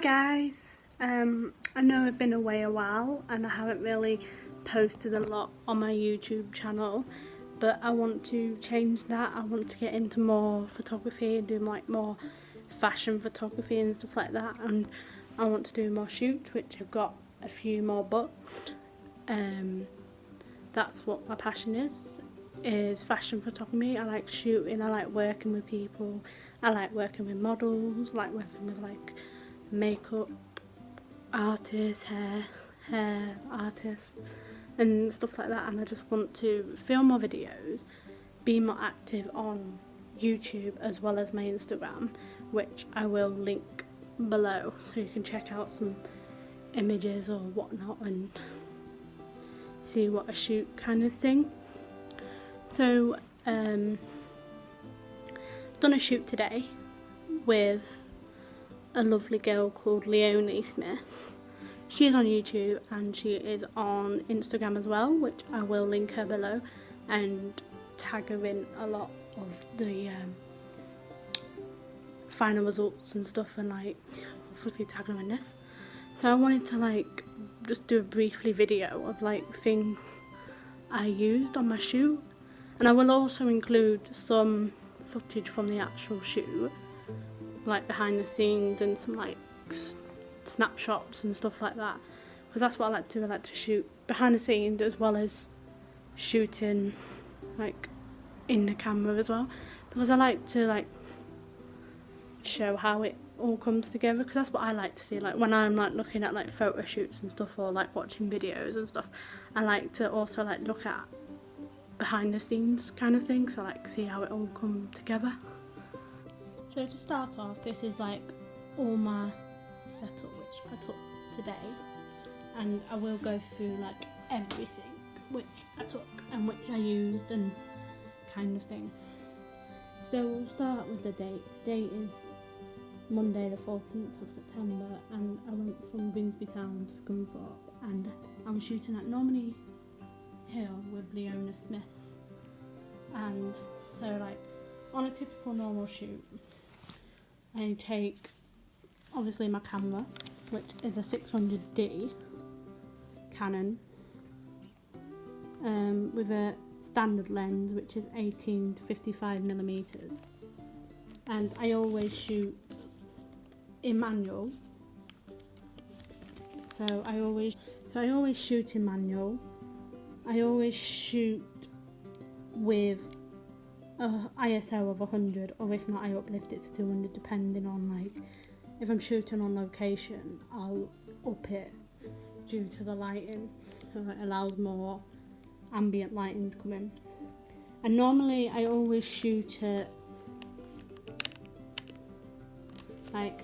Guys, I know I've been away a while and I haven't really posted a lot on my YouTube channel, but I want to change that. I want to get into more photography and do like more fashion photography and stuff like that, and I want to do more shoots, which I've got a few more booked. That's what my passion is fashion photography. I like shooting, I like working with people, I like working with models, I like working with like makeup artists, hair artists and stuff like that, and I just want to film more videos, be more active on YouTube as well as my Instagram, which I will link below so you can check out some images or whatnot and see what I shoot kind of thing. So done a shoot today with a lovely girl called Leonie Smith. She is on YouTube and she is on Instagram as well, which I will link her below and tag her in a lot of the final results and stuff, and like obviously tag her in this. So I wanted to like just do a briefly video of like things I used on my shoot, and I will also include some footage from the actual shoot, like behind the scenes and some like snapshots and stuff like that, because that's what I like to do. I like to shoot behind the scenes as well as shooting like in the camera as well, because I like to like show how it all comes together, because that's what I like to see. Like when I'm like looking at like photo shoots and stuff, or like watching videos and stuff, I like to also like look at behind the scenes kind of thing, so like see how it all come together. So to start off, this is like all my setup which I took today, and I will go through like everything which I took and which I used and kind of thing. So we'll start with the date. Today is Monday the 14th of September, and I went from Grimsby Town to Scunthorpe, and I'm shooting at Normanby Hall with Leonie Smith. And so like on a typical normal shoot, I take obviously my camera, which is a 600D Canon, with a standard lens which is 18 to 55 millimeters, and I always shoot in manual. So I always shoot in manual. I always shoot with a ISO of 100, or if not I uplift it to 200 depending on like if I'm shooting on location, I'll up it due to the lighting, so it allows more ambient lighting to come in. And normally I always shoot at like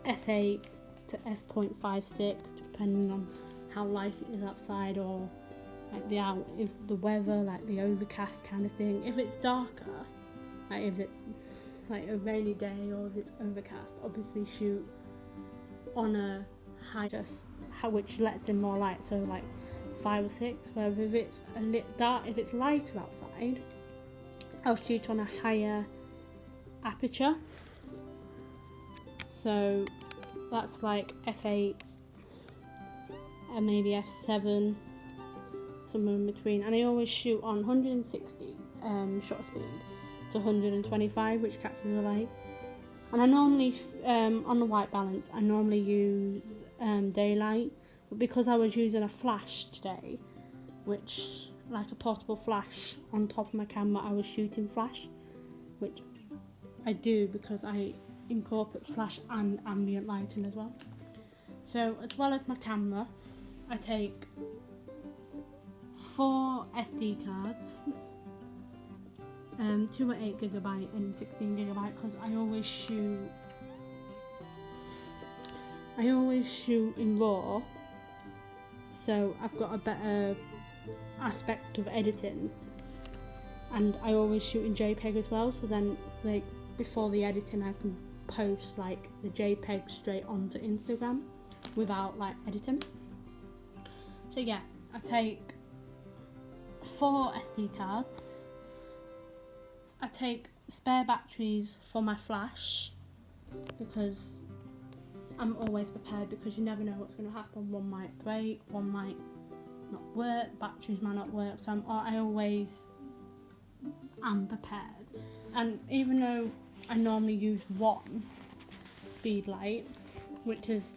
f8 to f.56 depending on how light it is outside, or like if the weather, like the overcast kind of thing. If it's darker, like if it's like a rainy day or if it's overcast, obviously shoot on a high, which lets in more light, so like 5 or 6. Whereas if it's if it's lighter outside, I'll shoot on a higher aperture, so that's like f8 and maybe f7, somewhere in between. And I always shoot on 160 shutter speed to 125, which catches the light. And I normally on the white balance I normally use daylight, but because I was using a flash today, which like a portable flash on top of my camera, I was shooting flash, which I do because I incorporate flash and ambient lighting as well. So as well as my camera, I take 4 SD cards, 2 at 8GB and 16GB, because I always shoot in RAW, so I've got a better aspect of editing, and I always shoot in JPEG as well, so then like before the editing I can post like the JPEG straight onto Instagram without like editing. So yeah, I take 4 SD cards. I take spare batteries for my flash, because I'm always prepared, because you never know what's going to happen. One might break, one might not work, batteries might not work, so I always am prepared. And even though I normally use one speed light, which is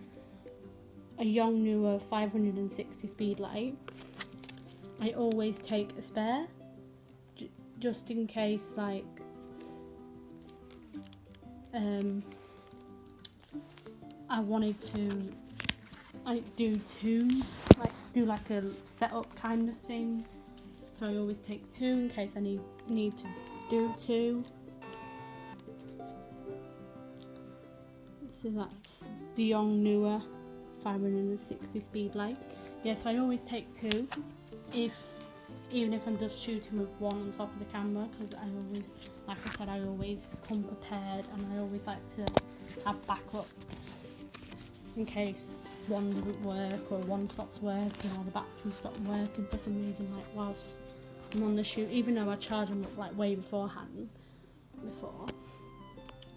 a Yongnuo 560 speed light, I always take a spare, just in case, like, I wanted to do two, do like a setup kind of thing. So I always take two in case I need to do two. So that's the Yongnuo 560 speed light. Yes, I always take two, even if I'm just shooting with one on top of the camera, because I always, like I said, I always come prepared, and I always like to have backups in case one doesn't work or one stops working or the battery stops working for some reason, like whilst I'm on the shoot, even though I charge them up like way beforehand.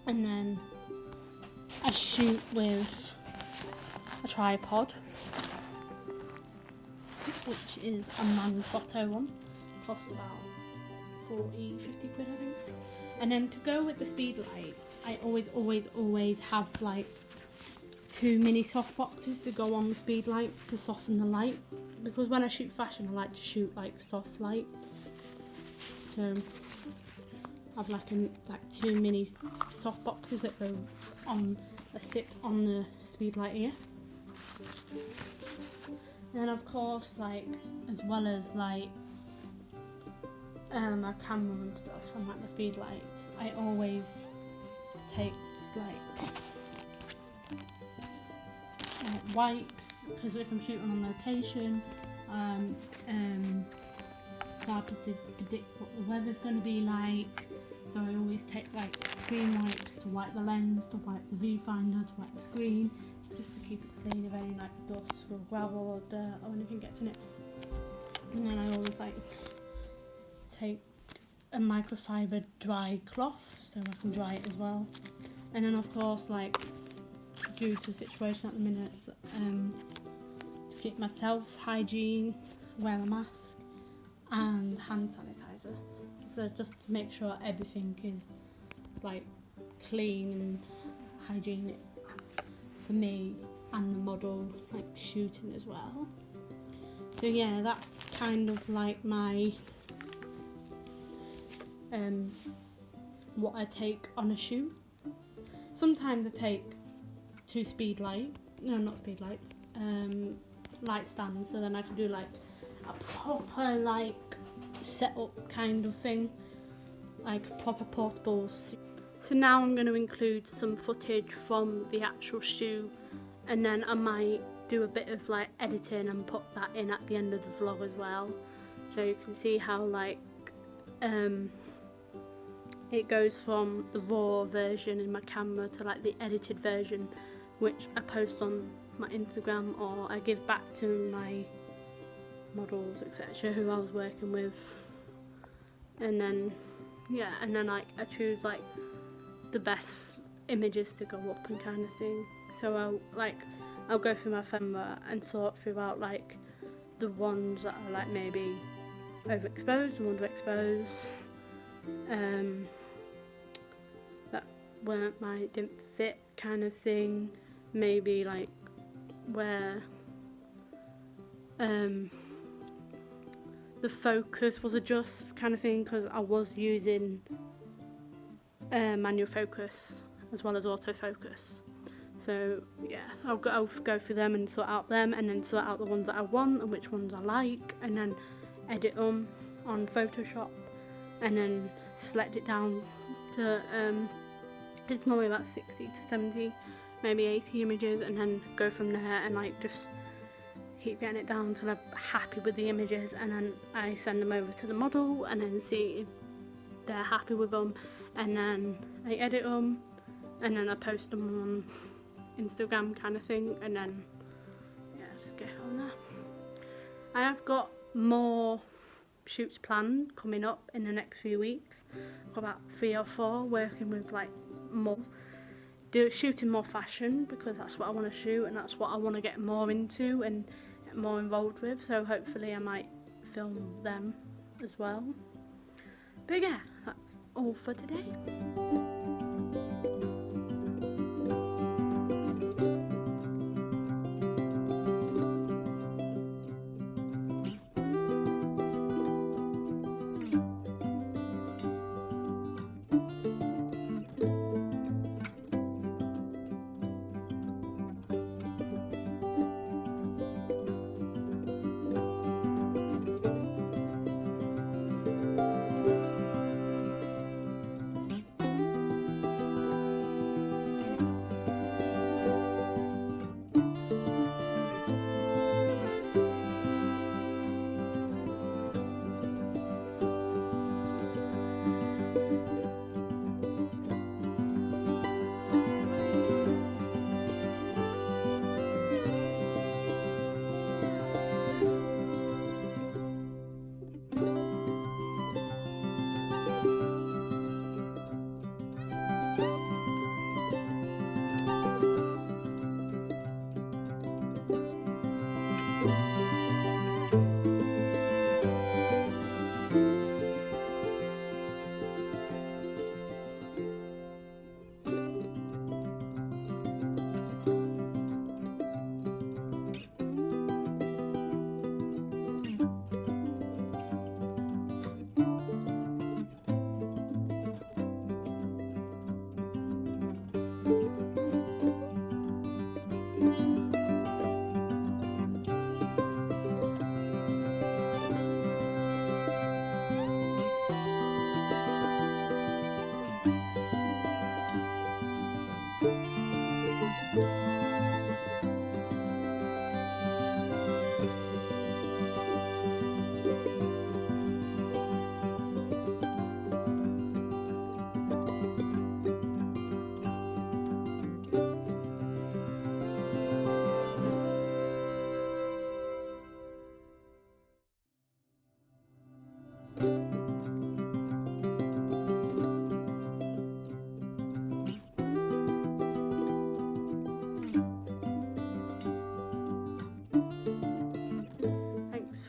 And then I shoot with a tripod, which is a Manfrotto one, cost about 40-50 quid I think. And then to go with the speed light, I always have like 2 mini soft boxes to go on the speed lights to soften the light, because when I shoot fashion I like to shoot like soft light. So I have like 2 mini soft boxes that go on, that sit on the speed light here. And then of course, like, as well as like my camera and stuff and like my speed lights, I always take like wipes, because if I'm shooting on location, so I could predict what the weather's going to be like. So I always take like screen wipes to wipe the lens, to wipe the viewfinder, to wipe the screen, just to keep it clean if any like dust or gravel or dirt or anything gets in it. And then I always like take a microfiber dry cloth so I can dry it as well. And then of course, like, due to the situation at the minute, to keep myself hygiene, wear a mask and hand sanitizer. So just to make sure everything is like clean and hygienic for me and the model, like shooting as well. So yeah, that's kind of like my what I take on a shoot. Sometimes I take 2 speed light, no, not speed lights, light stands, so then I can do like a proper like setup kind of thing, like a proper portable. So now I'm going to include some footage from the actual shoot, and then I might do a bit of like editing and put that in at the end of the vlog as well, so you can see how like it goes from the raw version in my camera to like the edited version, which I post on my Instagram or I give back to my models, etc., who I was working with. And then yeah, and then like I choose like the best images to go up and kind of thing. So I'll go through my camera and sort throughout like the ones that are like maybe overexposed and underexposed, that didn't fit kind of thing, maybe like where the focus was adjust kind of thing, because I was using manual focus as well as autofocus. So yeah, I'll go through them and sort out them, and then sort out the ones that I want and which ones I like, and then edit them on Photoshop, and then select it down to it's normally about 60 to 70, maybe 80 images, and then go from there and like just keep getting it down until I'm happy with the images, and then I send them over to the model and then see if they're happy with them, and then I edit them and then I post them on Instagram kind of thing, and then yeah, just get on there. I have got more shoots planned coming up in the next few weeks. I've got about 3 or 4 working with like more shooting more fashion, because that's what I want to shoot and that's what I want to get more into and get more involved with, so hopefully I might film them as well. But yeah, that's all for today.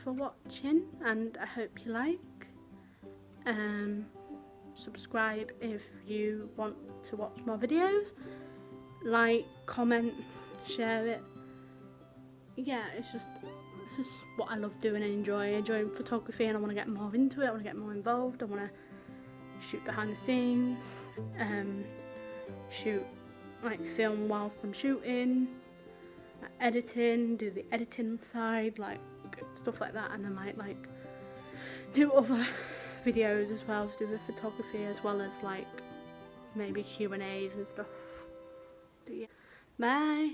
For watching, and I hope you like. Subscribe if you want to watch more videos, like, comment, share it. Yeah, it's just what I love doing and enjoy photography, and I want to get more into it. I want to get more involved. I want to shoot behind the scenes, shoot, like, film whilst I'm shooting, like, editing, do the editing side, like stuff like that, and I might like do other videos as well to do with photography, as well as like maybe Q&As and stuff. So yeah, bye.